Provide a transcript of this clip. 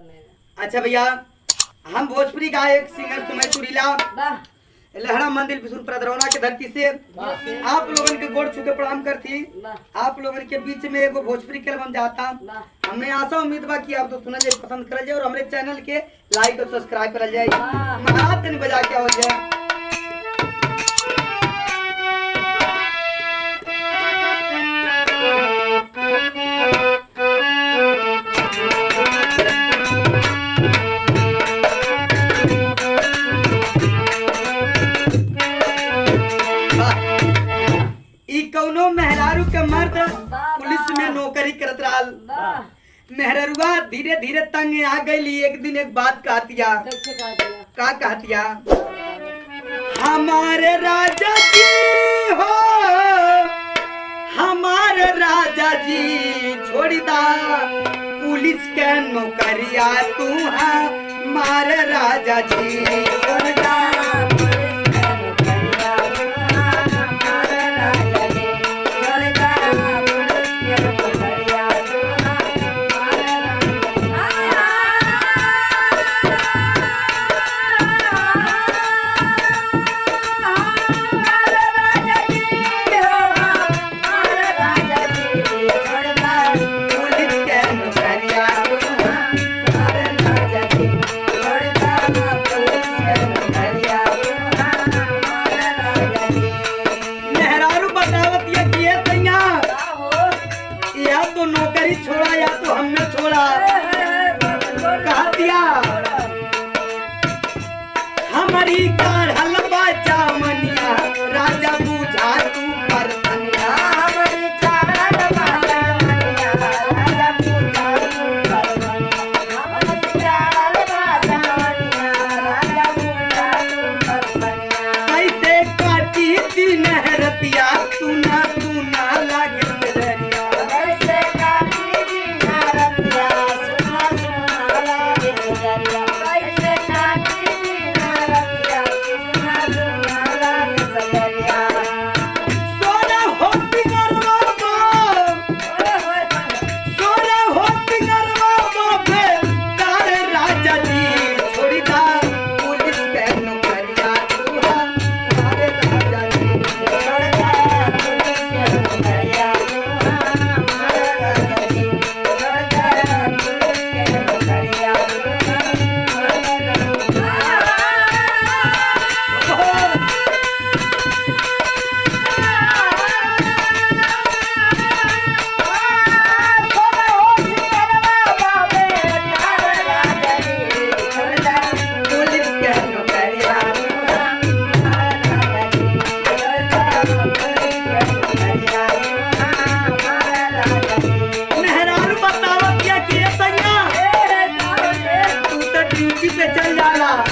अच्छा भैया, हम भोजपुरी गायक सिंगर सुमय सुरीला लहरा मंदिर बिशुन प्रदरौना के धरती से आप लोगन के गोड़ छू के प्रणाम करती। आप लोगन के बीच में एगो भोजपुरी के एल्बम जाता। हमें आशा उम्मीद बा कि आप तो सुनल जाए, पसंद करल जाए और हमारे चैनल के लाइक और सब्सक्राइब करल जाए। महाराज तनी बजा के हो जाए। कौनो मेहरारू के मर्द पुलिस में नौकरी करत रहल। मेहरारूआ धीरे धीरे तंग आ गई। एक दिन एक बात कहतिया। का कहतिया? हमारे राजा जी हो, हमारे राजा जी छोड़ी दा पुलिस के नौकरिया तू हमारे राजा जी छोड़ दा। तो नौकरी छोड़ा या तो हमने छोड़ा। कहा दिया हमारी कार हलवा जामनिया राजा बुझा तू बर्तनिया। हमारी कार हलवा जामनिया राजा बुझा तू बर्तनिया। हमारी कार हलवा जामनिया राजा बुझा तू बर्तनिया। कैसे काटी थी नहरतिया तू ना लागे नजरिया। चल जाला।